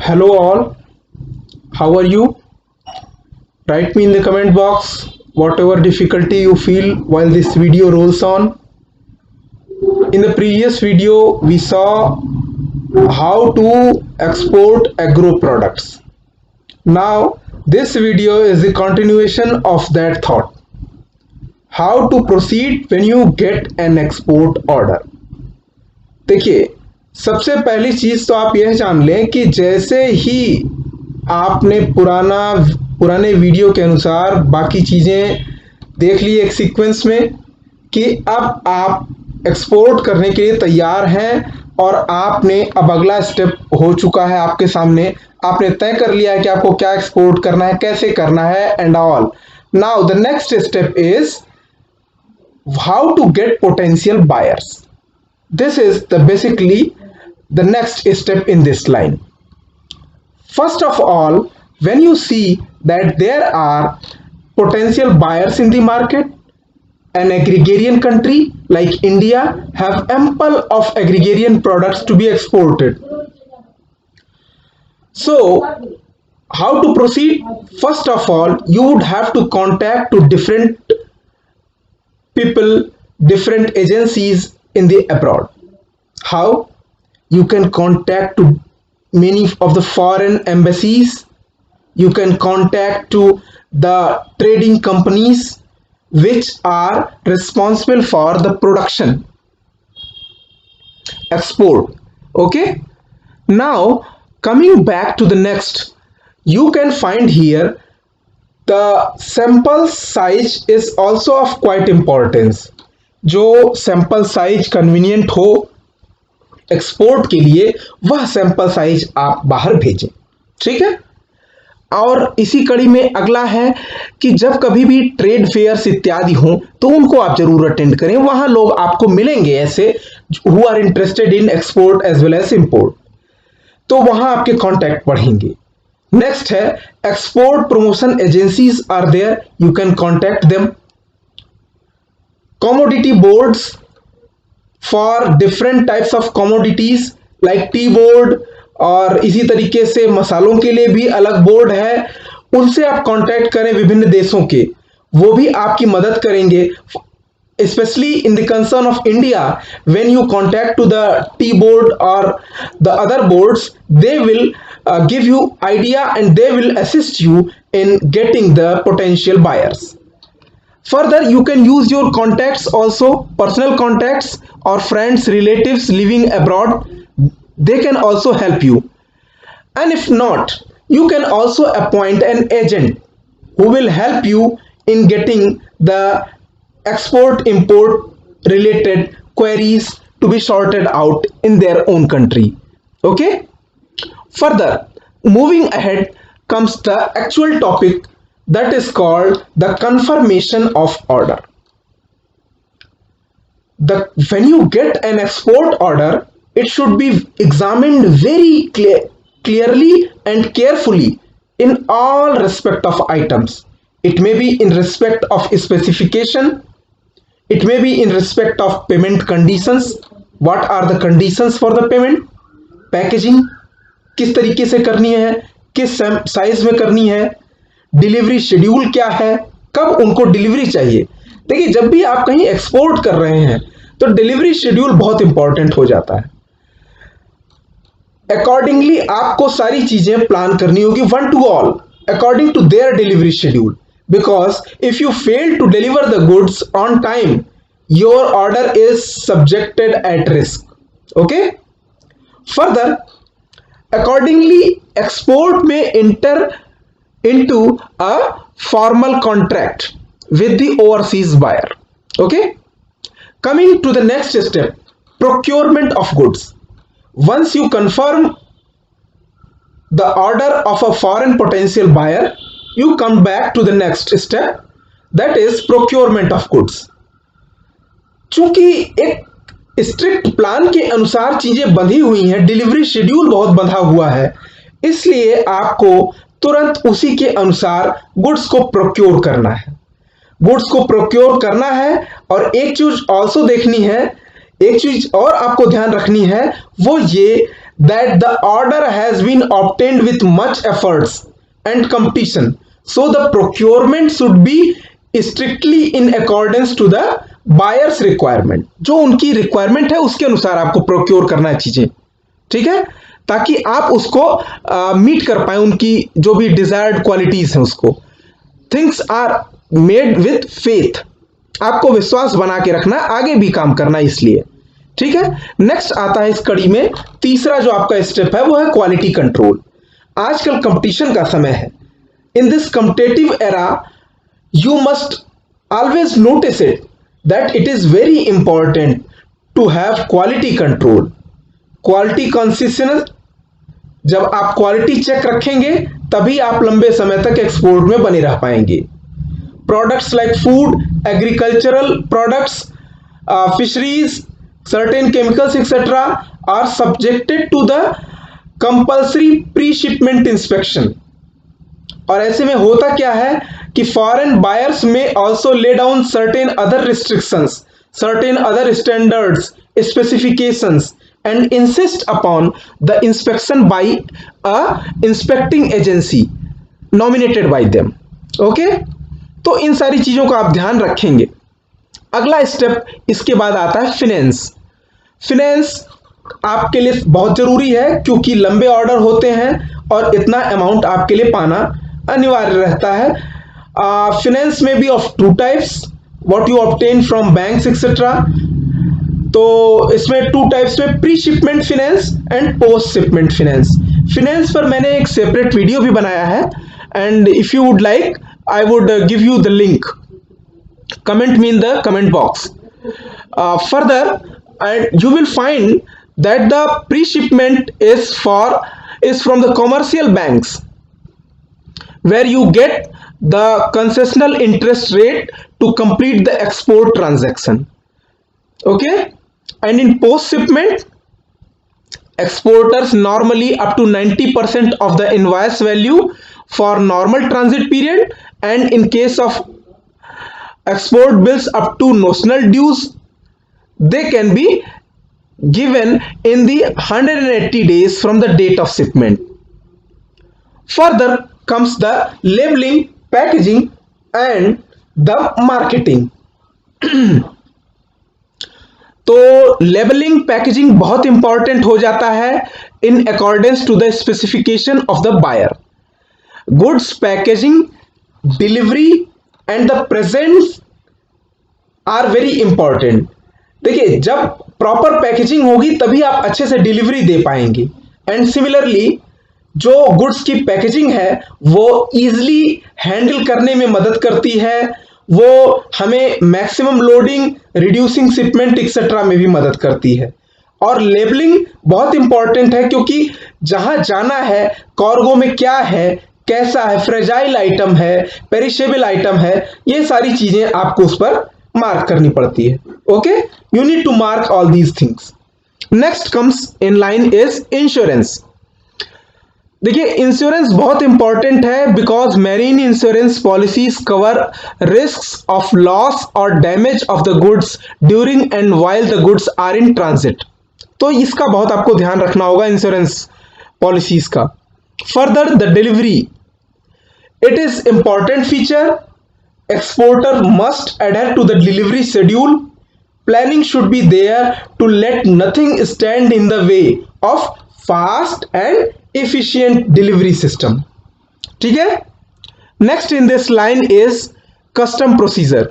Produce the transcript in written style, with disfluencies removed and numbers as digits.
Hello all, how are you? Write me in the comment box whatever difficulty you feel while this video rolls on. In the previous video, we saw how to export agro products. Now, this video is the continuation of that thought. How to proceed when you get an export order. देखिए, सबसे पहली चीज तो आप यह जान लें कि जैसे ही आपने पुराने वीडियो के अनुसार बाकी चीज़ें देख ली एक सीक्वेंस में कि अब आप एक्सपोर्ट करने के लिए तैयार हैं और आपने अब अगला स्टेप हो चुका है आपके सामने। आपने तय कर लिया है कि आपको क्या एक्सपोर्ट करना है, कैसे करना है and all. Now the next step is how to get potential buyers. This is basically the next step in this line. First of all, when you see that there are potential buyers in the market, an agrarian country like India have ample of agrarian products to be exported. So, how to proceed? First of all, you would have to contact to different people, different agencies in the abroad. How? You can contact to many of the foreign embassies. You can contact to the trading companies which are responsible for the production export. Okay, now coming back to the next, you can find here the sample size is also of quite importance. जो sample size convenient हो export के लिए वह sample size आप बाहर भेजें, ठीक है। और इसी कड़ी में अगला है कि जब कभी भी ट्रेड फेयर्स इत्यादि हों तो उनको आप जरूर अटेंड करें। वहां लोग आपको मिलेंगे ऐसे who are interested in export as well as import, तो वहां आपके कॉन्टैक्ट बढ़ेंगे। नेक्स्ट है export promotion agencies are there, you can contact them. commodity boards for different types of commodities like tea board, और इसी तरीके से मसालों के लिए भी अलग बोर्ड है, उनसे आप कांटेक्ट करें विभिन्न देशों के, वो भी आपकी मदद करेंगे। especially in the concern of India, when you contact to the tea board or the other boards, they will give you idea and they will assist you in getting the potential buyers. Further, you can use your contacts also, personal contacts or friends, relatives living abroad. They can also help you. And if not, you can also appoint an agent who will help you in getting the export import related queries to be sorted out in their own country. Okay? Further, moving ahead comes the actual topic that is called the confirmation of order. When you get an export order, it should be examined very clearly and carefully in all respect of items. It may be in respect of specification, it may be in respect of payment conditions. What are the conditions for the payment? Packaging किस तरीके से करनी है, किस size में करनी है, delivery schedule क्या है, कब उनको डिलीवरी चाहिए। देखिए, जब भी आप कहीं एक्सपोर्ट कर रहे हैं तो डिलीवरी शेड्यूल बहुत इंपॉर्टेंट हो जाता है। अकॉर्डिंगली आपको सारी चीजें प्लान करनी होगी, one to all according to their delivery schedule, because if you fail to deliver the goods on time, your order is subjected at risk. Okay, further accordingly export may enter into a formal contract with the overseas buyer. Okay, coming to the next step, procurement of goods. Once you confirm the order of a foreign potential buyer, you come back to the next step, that is procurement of goods. चूंकि एक strict plan के अनुसार चीजें बंधी हुई हैं, delivery schedule बहुत बंधा हुआ है, इसलिए आपको तुरंत उसी के अनुसार गुड्स को प्रोक्योर करना है। गुड्स को प्रोक्योर करना है और एक चीज ऑल्सो देखनी है, एक चीज और आपको ध्यान रखनी है, वो ये that the order has been obtained with much efforts and competition. So the procurement should be strictly in accordance to the buyer's requirement. जो उनकी रिक्वायरमेंट है उसके अनुसार आपको प्रोक्योर करना है चीजें, ठीक है, ताकि आप उसको मीट कर पाए, उनकी जो भी डिजायर्ड क्वालिटीज हैं उसको. Things are made with faith. आपको विश्वास बना के रखना, आगे भी काम करना, इसलिए ठीक है. नेक्स्ट आता है इस कड़ी में तीसरा जो आपका स्टेप है वो है क्वालिटी कंट्रोल. आजकल कंपटीशन का समय है. In this competitive era you must always notice it that it is very important to have quality control, quality consistence. जब आप क्वालिटी चेक रखेंगे तभी आप लंबे समय तक एक्सपोर्ट में बने रह पाएंगे. Products like food, agricultural products, fisheries, certain chemicals etc. are subjected to the compulsory pre-shipment inspection. और ऐसे में होता क्या है कि foreign buyers may also lay down certain other restrictions, certain other standards, specifications and insist upon the inspection by a inspecting agency nominated by them. Okay? तो इन सारी चीजों का आप ध्यान रखेंगे. अगला स्टेप इसके बाद आता है फिनेंस. फिनेंस आपके लिए बहुत जरूरी है क्योंकि लंबे ऑर्डर होते हैं और इतना अमाउंट आपके लिए पाना अनिवार्य रहता है. फिनेंस में भी of two types, what you obtain from banks etcetera. तो इसमें टू टाइप्स में pre shipment finance and post shipment finance. Finance पर मैंने एक सेपरेट वीडियो भी बनाया है and if you would like I would give you the link. Comment me in the comment box. Further, and you will find that the pre-shipment is from the commercial banks, where you get the concessional interest rate to complete the export transaction. Okay, and in post-shipment, exporters normally up to 90% of the invoice value for normal transit period, and in case of export bills up to notional dues, they can be given in the 180 days from the date of shipment. Further comes the labeling, packaging and the marketing. तो labelling packaging बहुत important हो जाता है in accordance to the specification of the buyer. Goods packaging, delivery and the presence are very important. देखिए, जब proper packaging होगी तभी आप अच्छे से डिलीवरी दे पाएंगे. एंड सिमिलरली जो गुड्स की पैकेजिंग है वो इजीली हैंडल करने में मदद करती है, वो हमें maximum loading, reducing shipment etcetera में भी मदद करती है. और लेबलिंग बहुत इंपॉर्टेंट है क्योंकि जहां जाना है, कार्गो में क्या है, कैसा है, फ्रेजाइल आइटम है, पेरिशेबल आइटम है, ये सारी चीजें आपको उस पर मार्क करनी पड़ती है. Okay, you need to mark all these things. Next comes in line is insurance. देखिए, इंश्योरेंस बहुत इंपॉर्टेंट है because marine insurance policies cover risk of loss और damage of the goods during and while the goods are in transit. तो इसका बहुत आपको ध्यान रखना होगा इंश्योरेंस पॉलिसीज का. Further, the delivery, it is important feature. Exporter must adhere to the delivery schedule. Planning should be there to let nothing stand in the way of fast and efficient delivery system. ठीक है. Next in this line is custom procedure.